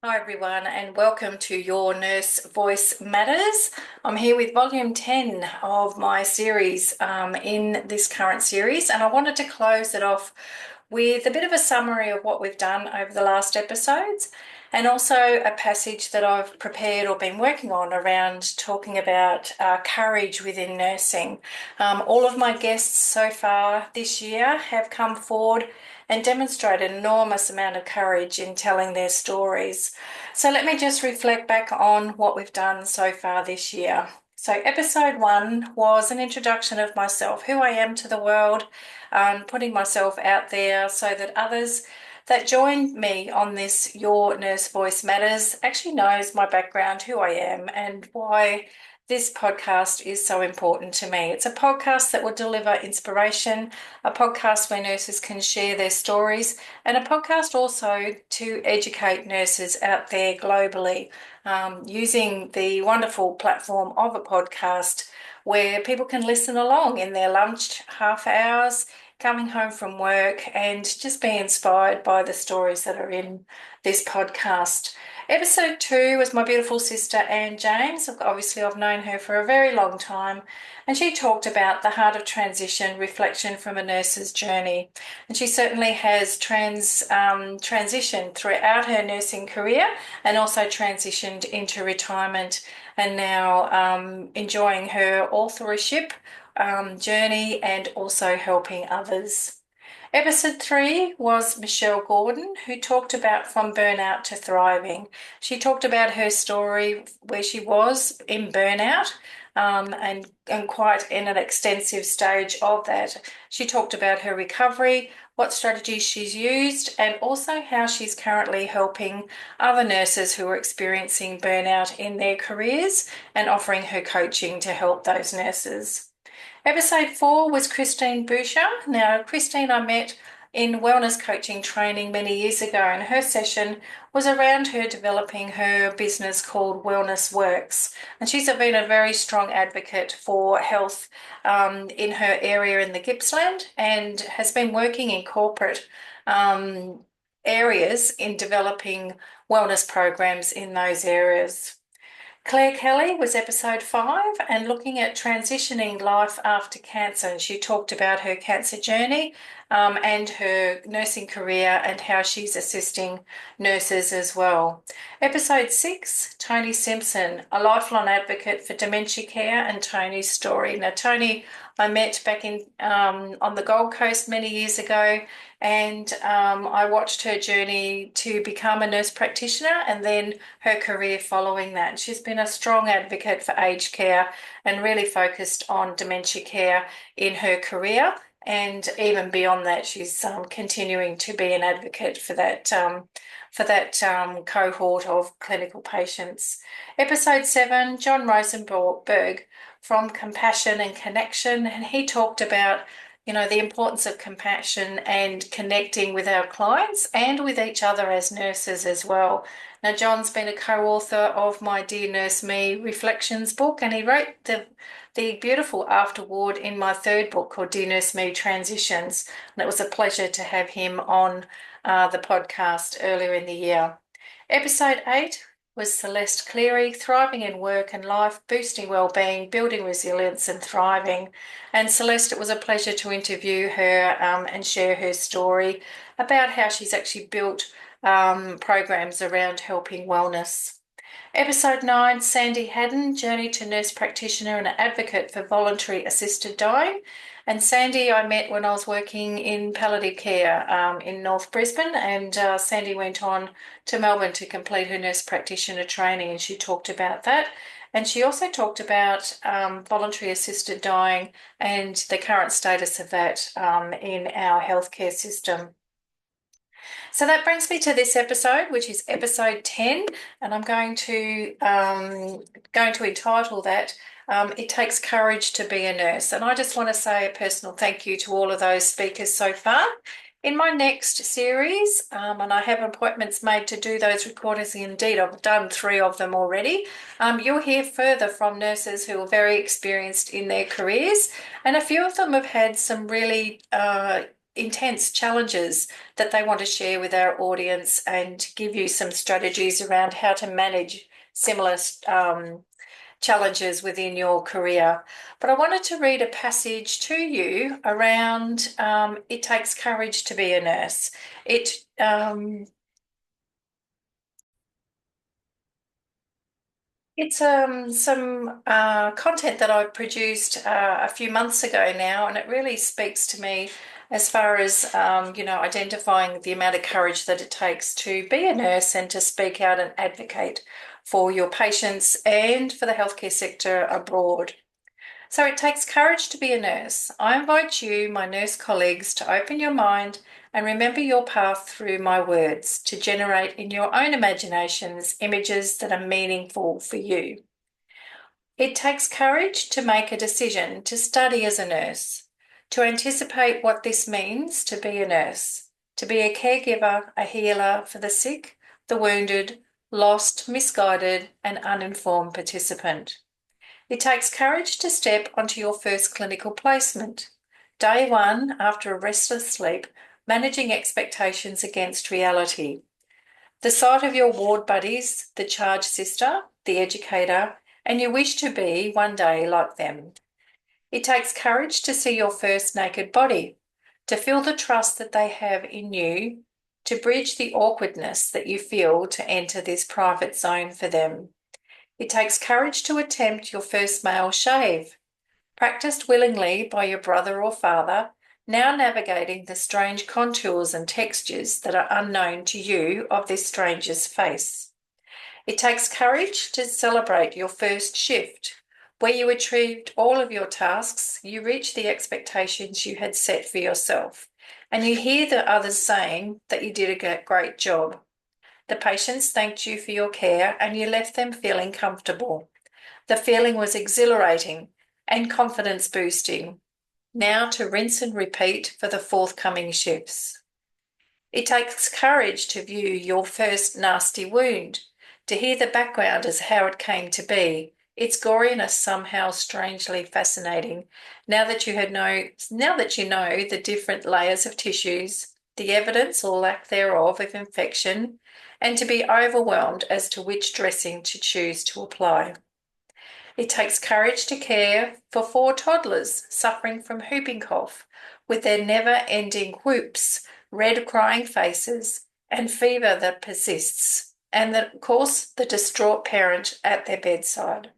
Hi everyone, and welcome to Your Nurse Voice Matters. I'm here with volume 10 of my series in this current series, and I wanted to close it off with a bit of a summary of what we've done over the last episodes, and also a passage that I've prepared or been working on around talking about courage within nursing. All of my guests so far this year have come forward and demonstrated an enormous amount of courage in telling their stories. So let me just reflect back on what we've done so far this year. So, episode one was an introduction of myself, who I am to the world, putting myself out there so that others that join me on this Your Nurse Voice Matters actually knows my background, who I am, and why this podcast is so important to me. It's a podcast that will deliver inspiration, a podcast where nurses can share their stories, and a podcast also to educate nurses out there globally, using the wonderful platform of a podcast where people can listen along in their lunch half hours, coming home from work, and just be inspired by the stories that are in this podcast. Episode two was my beautiful sister Anne James. Obviously, I've known her for a very long time, and she talked about the heart of transition, reflection from a nurse's journey. And she certainly has transitioned throughout her nursing career and also transitioned into retirement and now enjoying her authorship journey and also helping others. Episode three was Michelle Gordon, who talked about from burnout to thriving. She talked about her story where she was in burnout, and quite in an extensive stage of that. She talked about her recovery, what strategies she's used, and also how she's currently helping other nurses who are experiencing burnout in their careers and offering her coaching to help those nurses. Episode four was Christine Boucher. Now, Christine, I met in wellness coaching training many years ago, and her session was around her developing her business called Wellness Works. And she's been a very strong advocate for health in her area in the Gippsland and has been working in corporate areas in developing wellness programs in those areas. Claire Kelly was episode five and looking at transitioning life after cancer. And she talked about her cancer journey and her nursing career and how she's assisting nurses as well. Episode six, Tony Simpson, a lifelong advocate for dementia care, and Tony's story. Now, Tony, I met back in on the Gold Coast many years ago, and I watched her journey to become a nurse practitioner and then her career following that. She's been a strong advocate for aged care and really focused on dementia care in her career. And even beyond that, she's continuing to be an advocate for that cohort of clinical patients. Episode seven, John Rosenberg from Compassion and Connection, and he talked about the importance of compassion and connecting with our clients and with each other as nurses as well. Now, John's been a co-author of my Dear Nurse Me Reflections book, and he wrote the beautiful afterword in my third book called Dear Nurse Me Transitions. And it was a pleasure to have him on the podcast earlier in the year. Episode eight was Celeste Cleary, Thriving in Work and Life, Boosting Wellbeing, Building Resilience and Thriving. And Celeste, it was a pleasure to interview her and share her story about how she's actually built programs around helping wellness. Episode 9, Sandy Haddon, Journey to Nurse Practitioner and an Advocate for Voluntary Assisted Dying. And Sandy, I met when I was working in palliative care in North Brisbane, and Sandy went on to Melbourne to complete her nurse practitioner training, and she talked about that. And she also talked about voluntary assisted dying and the current status of that in our healthcare system. So that brings me to this episode, which is episode 10, and I'm going to entitle that It Takes Courage to Be a Nurse. And I just want to say a personal thank you to all of those speakers so far. In my next series, and I have appointments made to do those recordings, indeed, I've done 3 of them already. You'll hear further from nurses who are very experienced in their careers, and a few of them have had some really intense challenges that they want to share with our audience and give you some strategies around how to manage similar challenges within your career. But I wanted to read a passage to you around it takes courage to be a nurse. It's some content that I produced a few months ago now, and it really speaks to me as far as identifying the amount of courage that it takes to be a nurse and to speak out and advocate for your patients and for the healthcare sector abroad. So it takes courage to be a nurse. I invite you, my nurse colleagues, to open your mind and remember your path through my words to generate in your own imaginations images that are meaningful for you. It takes courage to make a decision to study as a nurse, to anticipate what this means to be a nurse, to be a caregiver, a healer for the sick, the wounded, lost, misguided, and uninformed participant. It takes courage to step onto your first clinical placement. Day one, after a restless sleep, managing expectations against reality. The sight of your ward buddies, the charge sister, the educator, and you wish to be one day like them. It takes courage to see your first naked body, to feel the trust that they have in you, to bridge the awkwardness that you feel to enter this private zone for them. It takes courage to attempt your first male shave, practiced willingly by your brother or father, now navigating the strange contours and textures that are unknown to you of this stranger's face. It takes courage to celebrate your first shift, where you achieved all of your tasks, you reached the expectations you had set for yourself, and you hear the others saying that you did a great job. The patients thanked you for your care and you left them feeling comfortable. The feeling was exhilarating and confidence boosting. Now to rinse and repeat for the forthcoming shifts. It takes courage to view your first nasty wound, to hear the background as how it came to be. Its goriness somehow strangely fascinating. Now that you know the different layers of tissues, the evidence or lack thereof of infection, and to be overwhelmed as to which dressing to choose to apply. It takes courage to care for 4 toddlers suffering from whooping cough, with their never-ending whoops, red crying faces, and fever that persists, and of course the distraught parent at their bedside.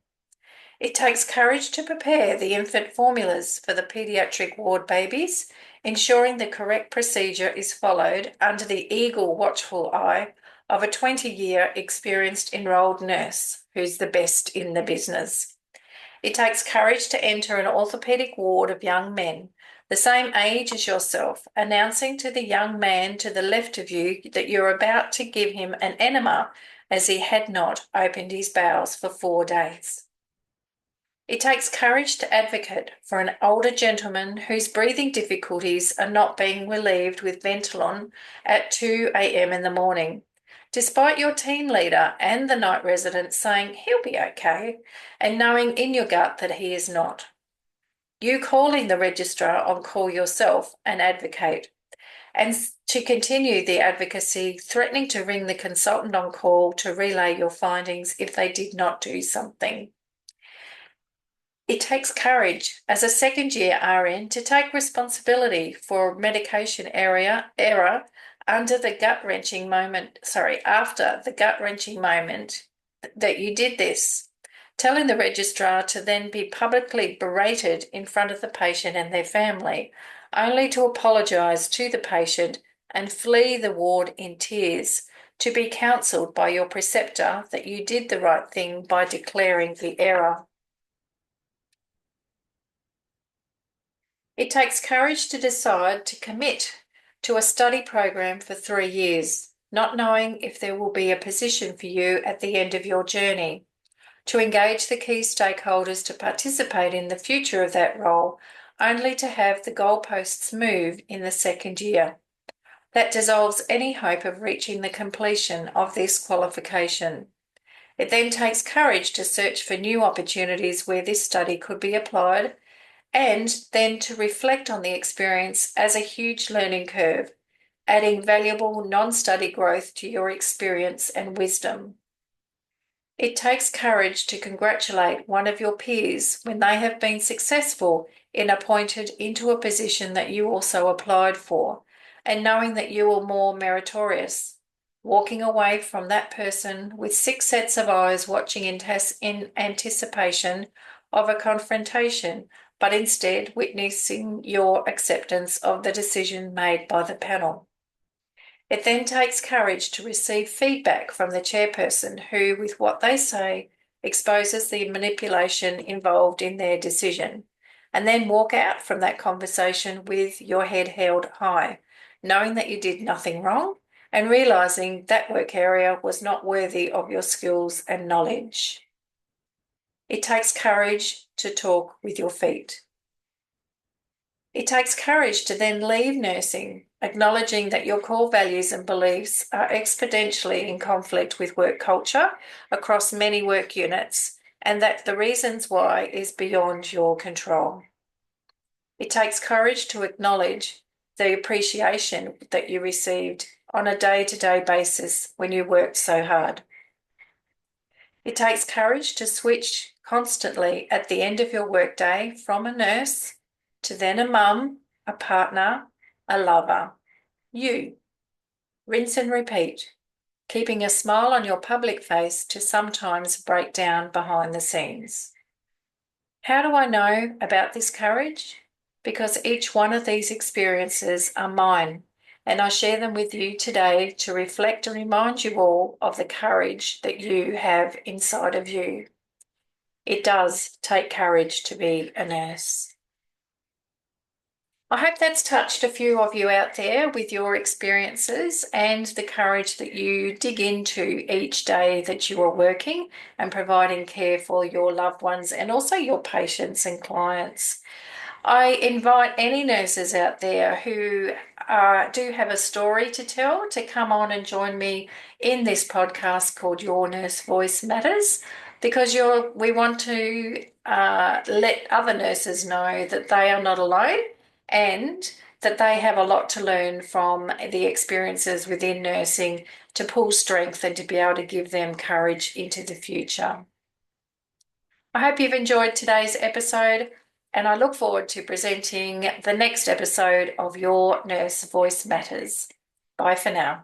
It takes courage to prepare the infant formulas for the paediatric ward babies, ensuring the correct procedure is followed under the eagle watchful eye of a 20-year experienced enrolled nurse who's the best in the business. It takes courage to enter an orthopaedic ward of young men, the same age as yourself, announcing to the young man to the left of you that you're about to give him an enema as he had not opened his bowels for 4 days. It takes courage to advocate for an older gentleman whose breathing difficulties are not being relieved with Ventolin at 2 a.m. in the morning, despite your team leader and the night resident saying he'll be okay and knowing in your gut that he is not. You calling the registrar on call yourself and advocate, and to continue the advocacy, threatening to ring the consultant on call to relay your findings if they did not do something. It takes courage as a second-year RN to take responsibility for medication error after the gut-wrenching moment that you did this, telling the registrar to then be publicly berated in front of the patient and their family, only to apologise to the patient and flee the ward in tears, to be counselled by your preceptor that you did the right thing by declaring the error. It takes courage to decide to commit to a study program for 3 years, not knowing if there will be a position for you at the end of your journey, to engage the key stakeholders to participate in the future of that role, only to have the goalposts move in the second year. That dissolves any hope of reaching the completion of this qualification. It then takes courage to search for new opportunities where this study could be applied and then to reflect on the experience as a huge learning curve, adding valuable non-study growth to your experience and wisdom. It takes courage to congratulate one of your peers when they have been successful in appointed into a position that you also applied for, and knowing that you are more meritorious. Walking away from that person with 6 sets of eyes watching in anticipation of a confrontation, but instead witnessing your acceptance of the decision made by the panel. It then takes courage to receive feedback from the chairperson who, with what they say, exposes the manipulation involved in their decision, and then walk out from that conversation with your head held high, knowing that you did nothing wrong and realizing that work area was not worthy of your skills and knowledge. It takes courage to talk with your feet. It takes courage to then leave nursing, acknowledging that your core values and beliefs are exponentially in conflict with work culture across many work units, and that the reasons why is beyond your control. It takes courage to acknowledge the appreciation that you received on a day-to-day basis when you worked so hard. It takes courage to switch constantly at the end of your workday from a nurse to then a mum, a partner, a lover. You. Rinse and repeat, keeping a smile on your public face to sometimes break down behind the scenes. How do I know about this courage? Because each one of these experiences are mine, and I share them with you today to reflect and remind you all of the courage that you have inside of you. It does take courage to be a nurse. I hope that's touched a few of you out there with your experiences and the courage that you dig into each day that you are working and providing care for your loved ones and also your patients and clients. I invite any nurses out there who do have a story to tell to come on and join me in this podcast called Your Nurse Voice Matters, because we want to let other nurses know that they are not alone and that they have a lot to learn from the experiences within nursing to pull strength and to be able to give them courage into the future. I hope you've enjoyed today's episode, and I look forward to presenting the next episode of Your Nurse Voice Matters. Bye for now.